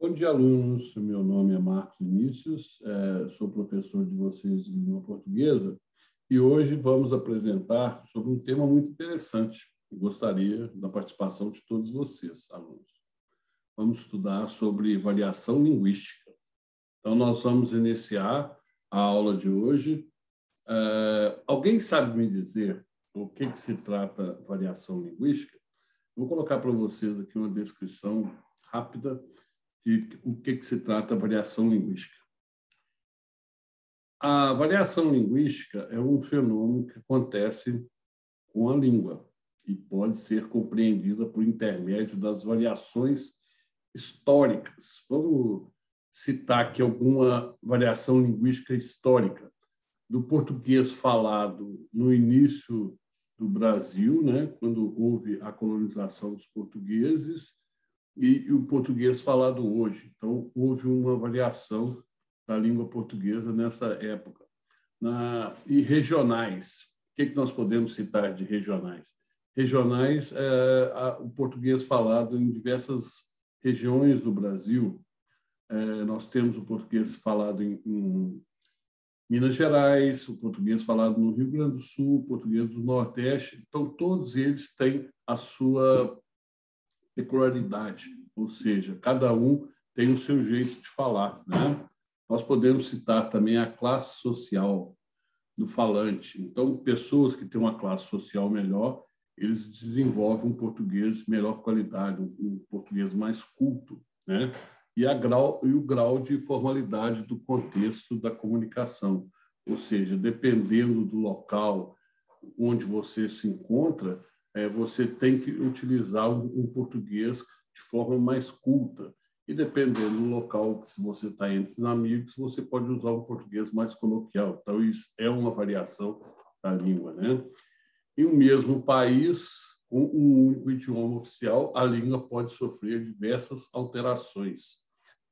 Bom dia, alunos. Meu nome é Marcos Vinícius, sou professor de vocês de língua portuguesa e hoje vamos apresentar sobre um tema muito interessante e gostaria da participação de todos vocês, alunos. Vamos estudar sobre variação linguística. Então, nós vamos iniciar a aula de hoje. Alguém sabe me dizer o que se trata variação linguística? Vou colocar para vocês aqui uma descrição rápida de o que se trata a variação linguística. A variação linguística é um fenômeno que acontece com a língua e pode ser compreendida por intermédio das variações históricas. Vamos citar aqui alguma variação linguística histórica do português falado no início do Brasil, né, quando houve a colonização dos portugueses, e o português falado hoje. Então, houve uma variação da língua portuguesa nessa época. E regionais. O que nós podemos citar de regionais? Regionais é o português falado em diversas regiões do Brasil. Nós temos o português falado em Minas Gerais, o português falado no Rio Grande do Sul, o português do Nordeste. Então, todos eles têm a sua peculiaridade, ou seja, cada um tem o seu jeito de falar, né? Nós podemos citar também a classe social do falante. Então, pessoas que têm uma classe social melhor, eles desenvolvem um português de melhor qualidade, um português mais culto, né? E o grau de formalidade do contexto da comunicação, ou seja, dependendo do local onde você se encontra, você tem que utilizar um português de forma mais culta. E dependendo do local, se você está entre os amigos, você pode usar um português mais coloquial. Então, isso é uma variação da língua, né? Em um mesmo país, com um único idioma oficial, a língua pode sofrer diversas alterações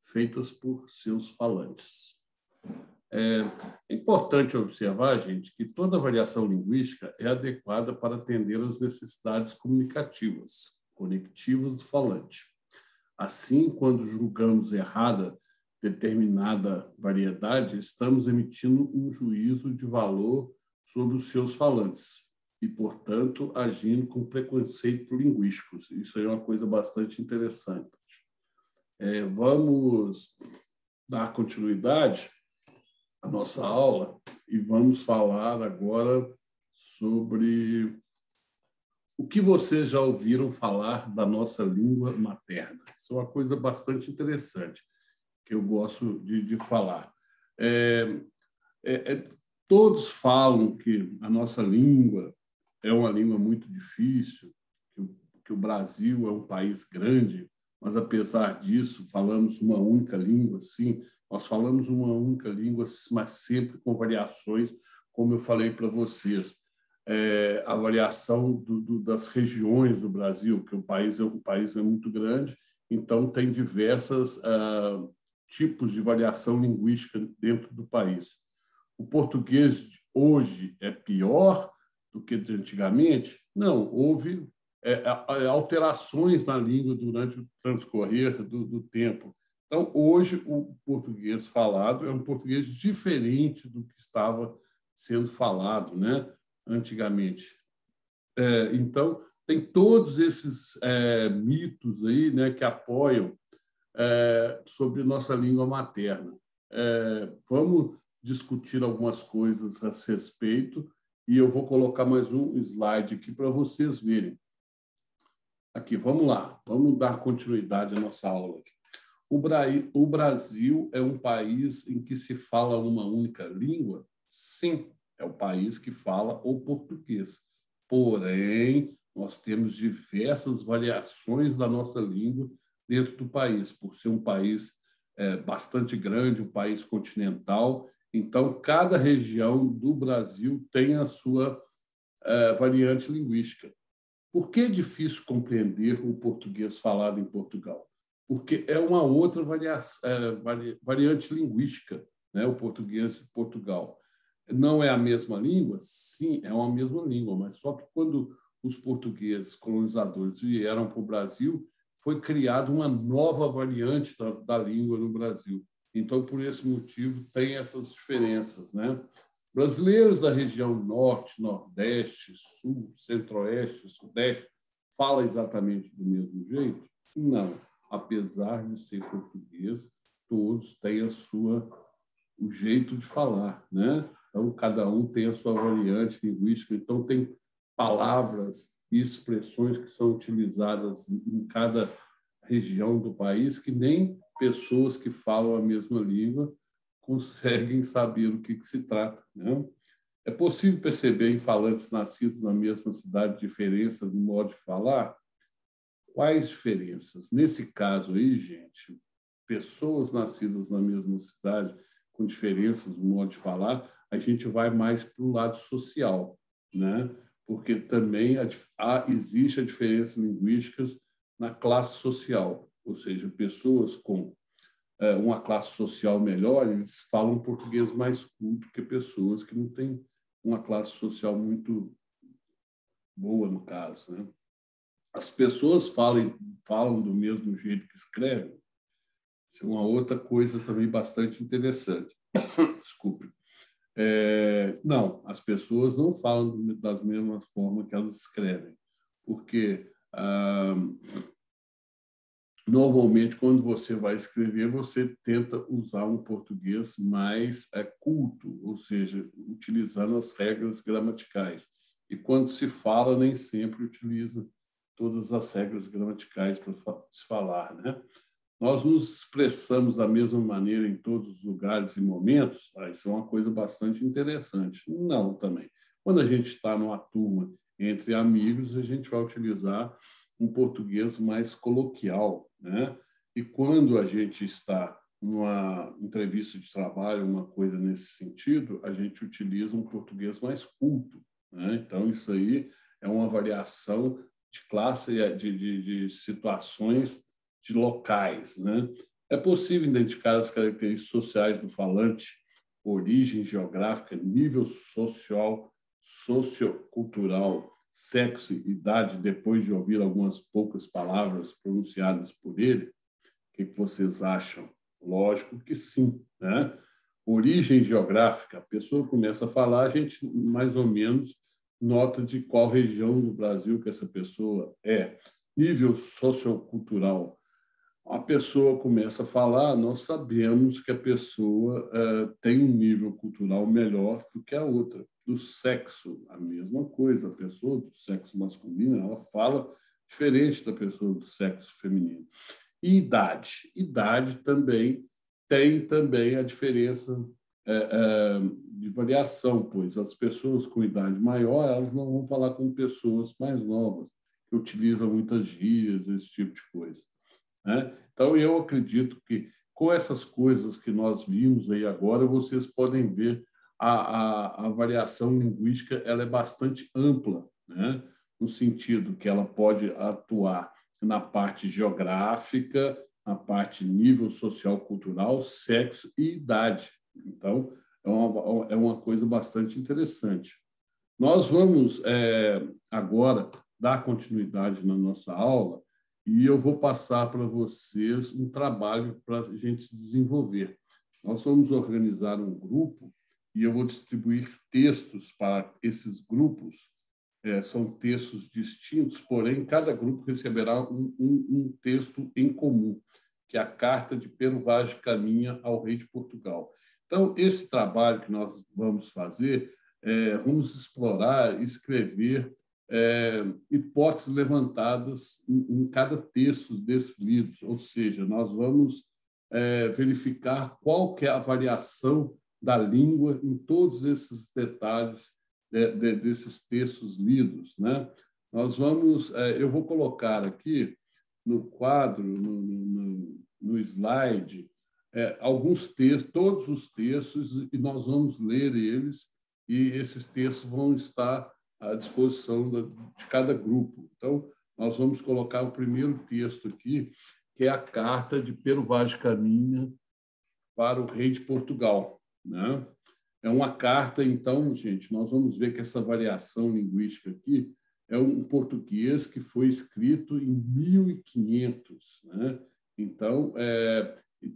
feitas por seus falantes. É importante observar, gente, que toda variação linguística é adequada para atender às necessidades comunicativas, conectivas do falante. Assim, quando julgamos errada determinada variedade, estamos emitindo um juízo de valor sobre os seus falantes e, portanto, agindo com preconceito linguístico. Isso é uma coisa bastante interessante. Vamos dar continuidade a nossa aula e vamos falar agora sobre o que vocês já ouviram falar da nossa língua materna. Isso é uma coisa bastante interessante que eu gosto de falar. Todos falam que a nossa língua é uma língua muito difícil, que o Brasil é um país grande, mas, apesar disso, falamos uma única língua, sim. Nós falamos uma única língua, mas sempre com variações, como eu falei para vocês. A variação das regiões do Brasil, que o país é muito grande, então tem diversos tipos de variação linguística dentro do país. O português de hoje é pior do que de antigamente? Não, houve alterações na língua durante o transcorrer do tempo. Então, hoje, o português falado é um português diferente do que estava sendo falado, né, antigamente. Então, tem todos esses mitos aí, né, que apoiam sobre nossa língua materna. Vamos discutir algumas coisas a esse respeito e eu vou colocar mais um slide aqui para vocês verem. Aqui, vamos lá, vamos dar continuidade à nossa aula aqui. O Brasil é um país em que se fala uma única língua? Sim, é o país que fala o português. Porém, nós temos diversas variações da nossa língua dentro do país, por ser um país bastante grande, um país continental. Então, cada região do Brasil tem a sua variante linguística. Por que é difícil compreender o português falado em Portugal? Porque é uma outra variante linguística, né? O português de Portugal. Não é a mesma língua? Sim, é uma mesma língua, mas só que quando os portugueses colonizadores vieram para o Brasil, foi criada uma nova variante da língua no Brasil. Então, por esse motivo, tem essas diferenças, né? Brasileiros da região norte, nordeste, sul, centro-oeste, sudeste falam exatamente do mesmo jeito? Não. Apesar de ser português, todos têm o jeito de falar, né? Então, cada um tem a sua variante linguística. Então, tem palavras e expressões que são utilizadas em cada região do país que nem pessoas que falam a mesma língua conseguem saber o que se trata, né? É possível perceber em falantes nascidos na mesma cidade diferenças no modo de falar? Quais diferenças? Nesse caso aí, gente, pessoas nascidas na mesma cidade com diferenças no modo de falar, a gente vai mais para o lado social, né? Porque também existe a diferença linguística na classe social, ou seja, pessoas com uma classe social melhor, eles falam português mais culto que pessoas que não têm uma classe social muito boa, no caso, né? As pessoas falam do mesmo jeito que escrevem. Isso é uma outra coisa também bastante interessante. Desculpe. Não, as pessoas não falam das mesmas formas que elas escrevem, porque normalmente, quando você vai escrever, você tenta usar um português mais culto, ou seja, utilizando as regras gramaticais. E quando se fala, nem sempre utiliza todas as regras gramaticais para se falar, né? Nós nos expressamos da mesma maneira em todos os lugares e momentos? Isso é uma coisa bastante interessante. Não, também. Quando a gente está numa turma entre amigos, a gente vai utilizar um português mais coloquial, né? E quando a gente está numa entrevista de trabalho, uma coisa nesse sentido, a gente utiliza um português mais culto, né? Então, isso aí é uma variação de classe, de situações, de locais, né? É possível identificar as características sociais do falante, origem geográfica, nível social, sociocultural, sexo e idade, depois de ouvir algumas poucas palavras pronunciadas por ele? O que vocês acham? Lógico que sim, né? Origem geográfica, a pessoa começa a falar, a gente mais ou menos nota de qual região do Brasil que essa pessoa é. Nível sociocultural, a pessoa começa a falar, nós sabemos que a pessoa tem um nível cultural melhor do que a outra. Do sexo, a mesma coisa. A pessoa do sexo masculino, ela fala diferente da pessoa do sexo feminino. E idade. Idade também tem também a diferença de variação, pois as pessoas com idade maior, elas não vão falar com pessoas mais novas, que utilizam muitas gírias, esse tipo de coisa, né? Então, eu acredito que com essas coisas que nós vimos aí agora, vocês podem ver a variação linguística, ela é bastante ampla, né? No sentido que ela pode atuar na parte geográfica, na parte nível social, cultural, sexo e idade. Então, é uma coisa bastante interessante. Nós vamos agora dar continuidade na nossa aula e eu vou passar para vocês um trabalho para a gente desenvolver. Nós vamos organizar um grupo e eu vou distribuir textos para esses grupos. São textos distintos, porém, cada grupo receberá um texto em comum, que é a Carta de Pero Vaz de Caminha ao Rei de Portugal. Então, esse trabalho que nós vamos fazer, vamos explorar, escrever hipóteses levantadas em cada texto desses livros, ou seja, nós vamos verificar qual que é a variação da língua em todos esses detalhes desses textos lidos, né? Nós vamos, eu vou colocar aqui no quadro, no slide, alguns textos, todos os textos, e nós vamos ler eles, e esses textos vão estar à disposição de cada grupo. Então, nós vamos colocar o primeiro texto aqui, que é a Carta de Pero Vaz de Caminha para o Rei de Portugal, né? É uma carta, então, gente, nós vamos ver que essa variação linguística aqui, é um português que foi escrito em 1500, né? Então,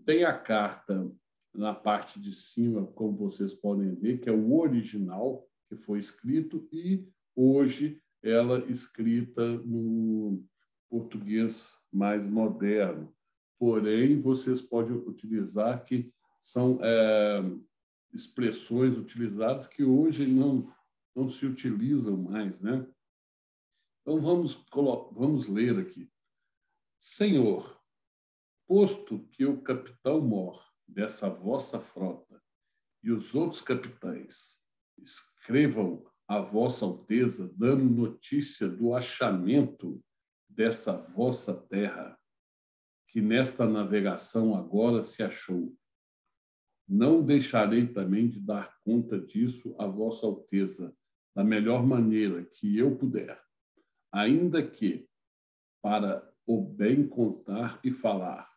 tem a carta na parte de cima, como vocês podem ver, que é o original que foi escrito, e hoje ela escrita no português mais moderno. Porém, vocês podem utilizar que são expressões utilizadas que hoje não se utilizam mais, né? Então, vamos ler aqui. Senhor, posto que o capitão-mor dessa vossa frota e os outros capitães escrevam a vossa alteza, dando notícia do achamento dessa vossa terra, que nesta navegação agora se achou. Não deixarei também de dar conta disso a vossa alteza, da melhor maneira que eu puder, ainda que, para o bem contar e falar,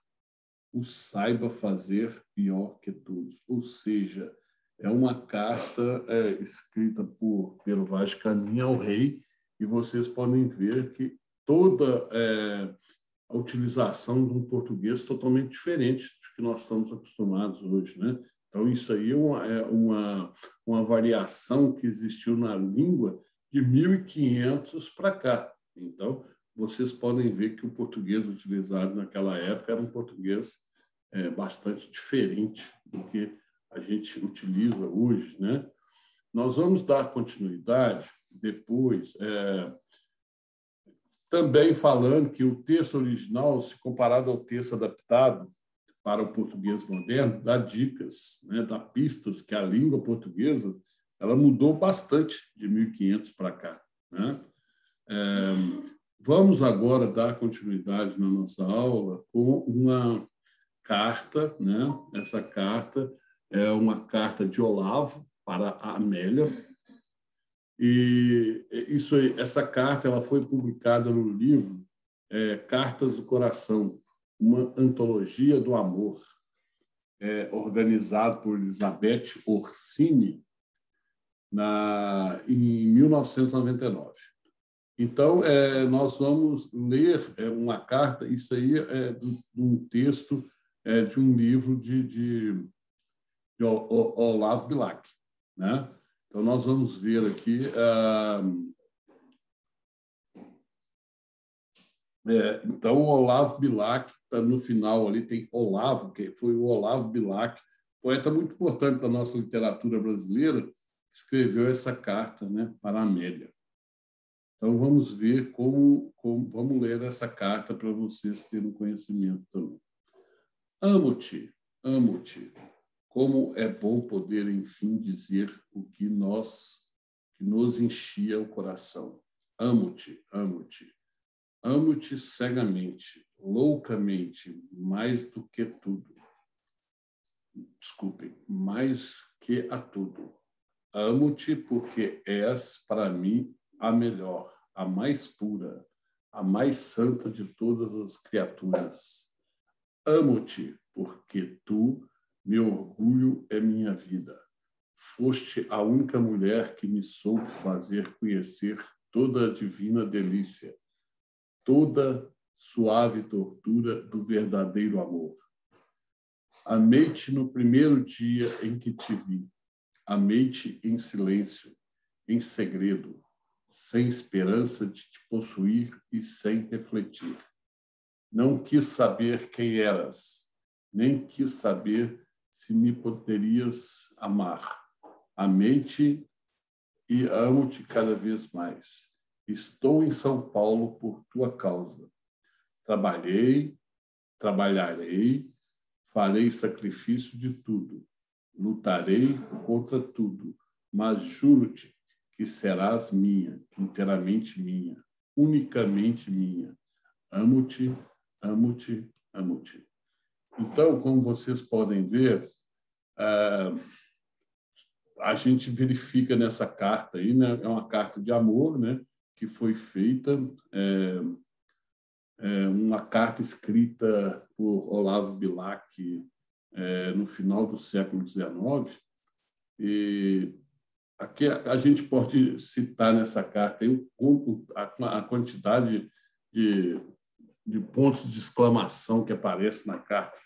o saiba fazer pior que todos. Ou seja, é uma carta escrita pelo Vaz de Caminha ao rei, e vocês podem ver que toda a utilização de um português totalmente diferente do que nós estamos acostumados hoje, né? Então, isso aí é uma variação que existiu na língua de 1500 para cá. Então, vocês podem ver que o português utilizado naquela época era um português bastante diferente do que a gente utiliza hoje, né? Nós vamos dar continuidade depois, também falando que o texto original, se comparado ao texto adaptado para o português moderno, dá dicas, né? Dá pistas que a língua portuguesa ela mudou bastante de 1500 para cá, né? Vamos agora dar continuidade na nossa aula com uma carta, né? Essa carta é uma carta de Olavo para a Amélia, e essa carta ela foi publicada no livro Cartas do Coração, uma antologia do amor, organizado por Elizabeth Orsini em 1999. Então, nós vamos ler uma carta, isso aí é de um texto de um livro de Olavo Bilac, né? Então, nós vamos ver aqui. Então, o Olavo Bilac, tá no final ali, tem Olavo, que foi o Olavo Bilac, poeta muito importante da nossa literatura brasileira, que escreveu essa carta, né, para a Amélia. Então, vamos ver vamos ler essa carta para vocês terem conhecimento também. Amo-te, amo-te. Como é bom poder, enfim, dizer o que nos enchia o coração. Amo-te, amo-te. Amo-te cegamente, loucamente, mais do que tudo. Desculpem, mais que a tudo. Amo-te porque és, para mim, a melhor, a mais pura, a mais santa de todas as criaturas. Amo-te porque tu, meu orgulho, é minha vida. Foste a única mulher que me soube fazer conhecer toda a divina delícia, toda suave tortura do verdadeiro amor. Amei-te no primeiro dia em que te vi. Amei-te em silêncio, em segredo, sem esperança de te possuir e sem refletir. Não quis saber quem eras, nem quis saber se me poderias amar. Amei-te e amo-te cada vez mais. Estou em São Paulo por tua causa. Trabalhei, trabalharei, farei sacrifício de tudo. Lutarei contra tudo, mas juro-te que serás minha, inteiramente minha, unicamente minha. Amo-te, amo-te, amo-te. Então, como vocês podem ver, a gente verifica nessa carta aí, né? É uma carta de amor, né? Que foi feita, uma carta escrita por Olavo Bilac no final do século XIX, e aqui a gente pode citar nessa carta aí a quantidade de pontos de exclamação que aparece na carta,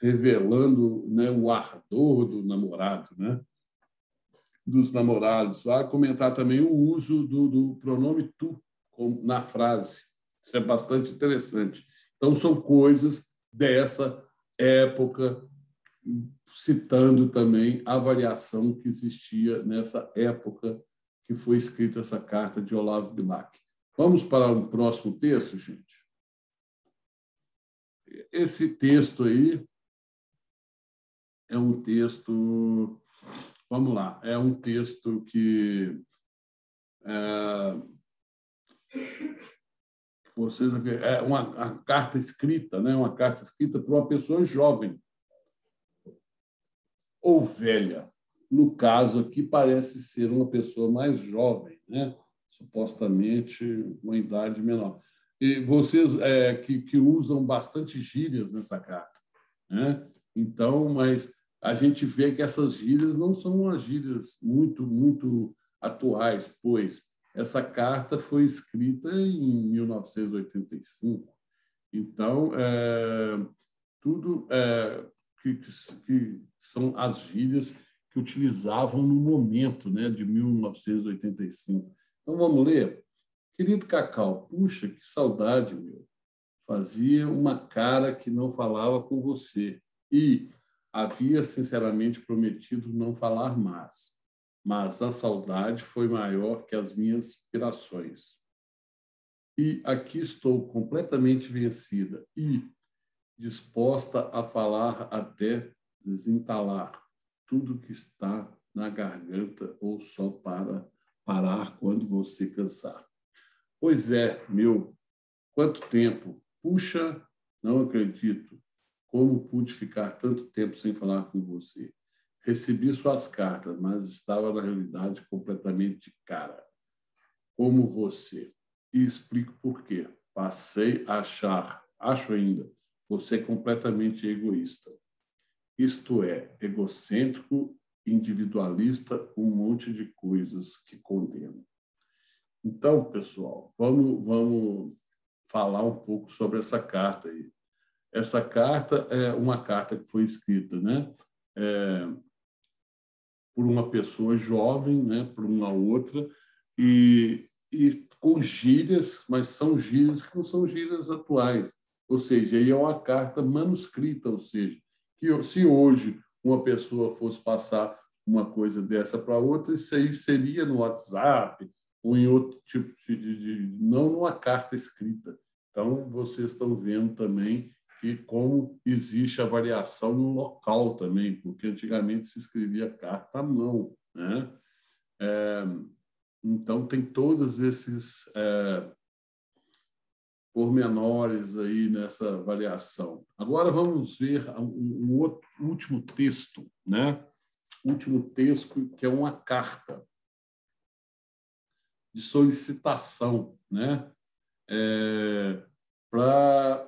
revelando, né, o ardor do namorado, né, dos namorados. Vai comentar também o uso do pronome tu na frase. Isso é bastante interessante. Então, são coisas dessa época, citando também a variação que existia nessa época que foi escrita essa carta de Olavo Bilac. Vamos para um próximo texto, gente. Esse texto aí é um texto, vamos lá, é um texto que é uma carta escrita, né? Uma carta escrita para uma pessoa jovem ou velha. No caso aqui, parece ser uma pessoa mais jovem, né? Supostamente uma idade menor. E vocês que usam bastante gírias nessa carta, né? Então, mas a gente vê que essas gírias não são umas gírias muito atuais, pois essa carta foi escrita em 1985. Então, tudo que são as gírias que utilizavam no momento, né, de 1985. Então, vamos ler? Querido Cacau, puxa, que saudade, meu. Fazia uma cara que não falava com você e havia sinceramente prometido não falar mais. Mas a saudade foi maior que as minhas aspirações. E aqui estou completamente vencida e disposta a falar até desentalar tudo que está na garganta ou só para parar quando você cansar. Pois é, meu, quanto tempo! Puxa, não acredito. Como pude ficar tanto tempo sem falar com você? Recebi suas cartas, mas estava, na realidade, completamente de cara. Como você. E explico por quê. Passei a acho ainda, você é completamente egoísta. Isto é, egocêntrico, individualista, um monte de coisas que condeno. Então, pessoal, vamos falar um pouco sobre essa carta aí. Essa carta é uma carta que foi escrita, né, por uma pessoa jovem, né, por uma outra, e com gírias, mas são gírias que não são gírias atuais. Ou seja, aí é uma carta manuscrita, ou seja, que se hoje uma pessoa fosse passar uma coisa dessa para outra, isso aí seria no WhatsApp ou em outro tipo não numa carta escrita. Então, vocês estão vendo também que como existe a variação no local também, porque antigamente se escrevia carta à mão, né? Então, tem todos esses pormenores aí nessa variação. Agora vamos ver um outro, último texto, né? Último texto que é uma carta de solicitação, né? Para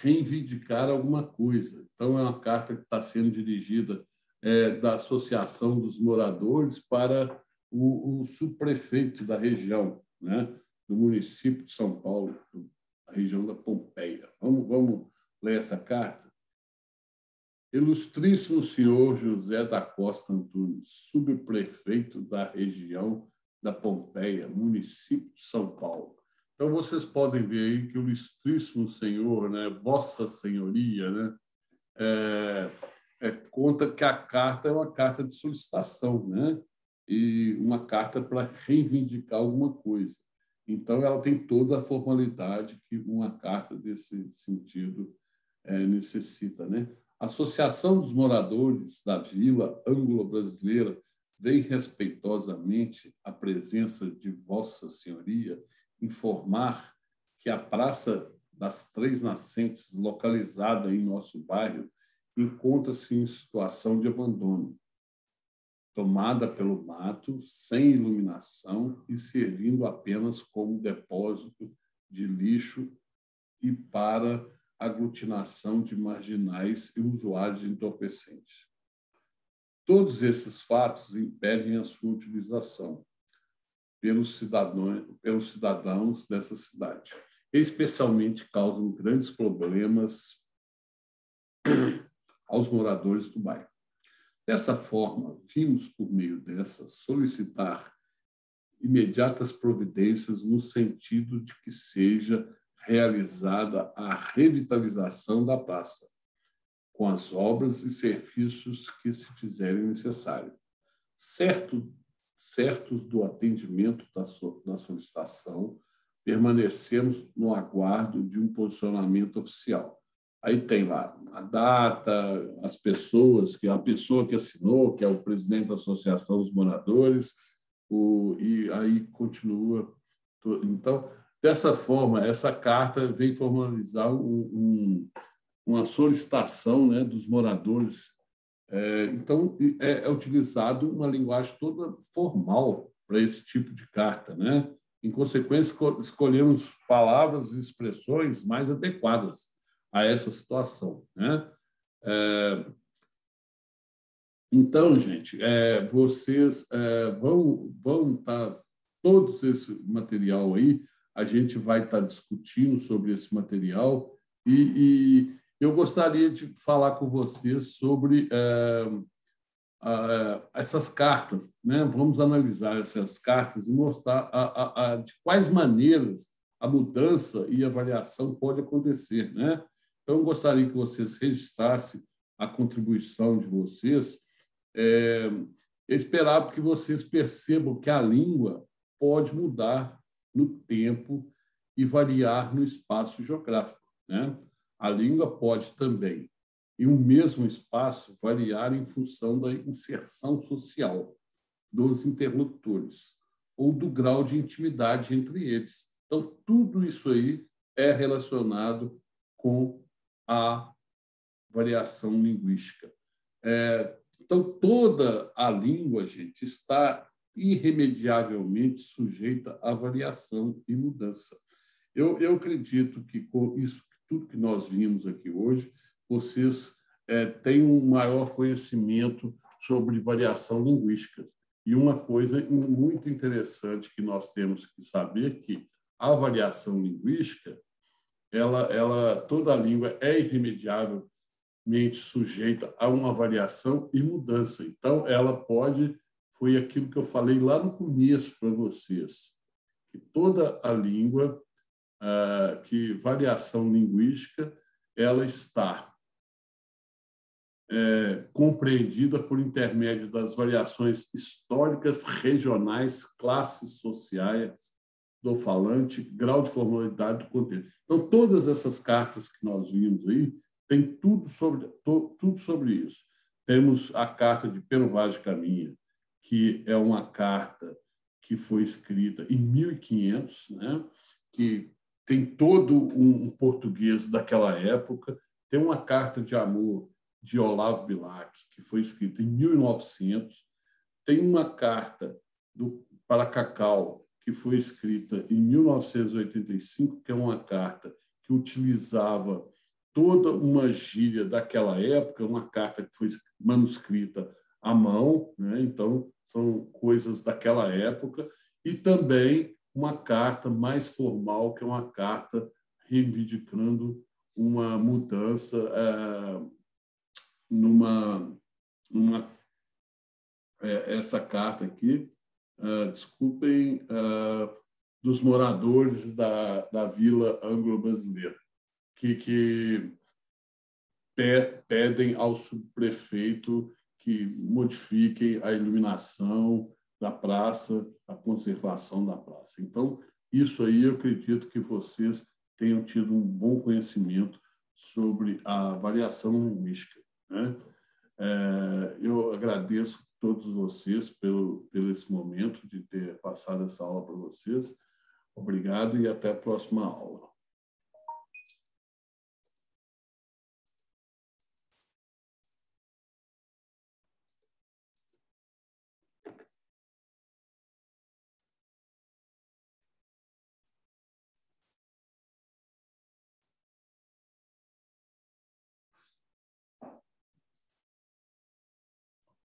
reivindicar alguma coisa. Então, é uma carta que está sendo dirigida da Associação dos Moradores para o subprefeito da região, né? Do município de São Paulo, a região da Pompeia. Vamos ler essa carta? Ilustríssimo senhor José da Costa Antunes, subprefeito da região da Pompeia, município de São Paulo. Então, vocês podem ver aí que o ilustríssimo senhor, né, Vossa Senhoria, né, conta que a carta é uma carta de solicitação, né, e uma carta para reivindicar alguma coisa. Então, ela tem toda a formalidade que uma carta desse sentido necessita, né? A Associação dos Moradores da Vila Anglo-Brasileira vem respeitosamente à presença de Vossa Senhoria informar que a Praça das Três Nascentes, localizada em nosso bairro, encontra-se em situação de abandono, tomada pelo mato, sem iluminação e servindo apenas como depósito de lixo e para aglutinação de marginais e usuários de entorpecentes. Todos esses fatos impedem a sua utilização pelos cidadãos dessa cidade, e especialmente causam grandes problemas aos moradores do bairro. Dessa forma, vimos, por meio dessa, solicitar imediatas providências no sentido de que seja realizada a revitalização da praça, com as obras e serviços que se fizerem necessários. Certos do atendimento da solicitação, permanecemos no aguardo de um posicionamento oficial. Aí tem lá a data, as pessoas, a pessoa que assinou, que é o presidente da Associação dos Moradores, e aí continua. Então, dessa forma, essa carta vem formalizar uma solicitação, né, dos moradores. Então, é utilizado uma linguagem toda formal para esse tipo de carta, né? Em consequência, escolhemos palavras e expressões mais adequadas a essa situação, né? Então, gente, vocês vão estar todos esse material aí, a gente vai estar discutindo sobre esse material e eu gostaria de falar com vocês sobre essas cartas, né? Vamos analisar essas cartas e mostrar de quais maneiras a mudança e a variação pode acontecer, né? Então, eu gostaria que vocês registrassem a contribuição de vocês. Eu esperava que vocês percebam que a língua pode mudar no tempo e variar no espaço geográfico, né? A língua pode também, em um mesmo espaço, variar em função da inserção social dos interlocutores ou do grau de intimidade entre eles. Então, tudo isso aí é relacionado com a variação linguística. Então, toda a língua, gente, está irremediavelmente sujeita à variação e mudança. Eu acredito que com isso, tudo que nós vimos aqui hoje, vocês têm um maior conhecimento sobre variação linguística. E uma coisa muito interessante que nós temos que saber que a variação linguística, toda a língua é irremediavelmente sujeita a uma variação e mudança. Então, foi aquilo que eu falei lá no começo para vocês, que toda a língua, que variação linguística, ela está compreendida por intermédio das variações históricas, regionais, classes sociais do falante, grau de formalidade do contexto. Então, todas essas cartas que nós vimos aí, tem tudo sobre isso. Temos a carta de Pero Vaz de Caminha, que é uma carta que foi escrita em 1500, né? Que tem todo um português daquela época. Tem uma carta de amor de Olavo Bilac, que foi escrita em 1900. Tem uma carta para Cacau, que foi escrita em 1985, que é uma carta que utilizava toda uma gíria daquela época, uma carta que foi manuscrita à mão, né? Então, são coisas daquela época, e também uma carta mais formal, que é uma carta reivindicando uma mudança essa carta aqui, desculpem, dos moradores da Vila Anglo-Brasileira, que pedem ao subprefeito que modifiquem a iluminação da praça, a conservação da praça. Então, isso aí eu acredito que vocês tenham tido um bom conhecimento sobre a variação linguística, né? Eu agradeço a todos vocês pelo esse momento de ter passado essa aula para vocês. Obrigado e até a próxima aula.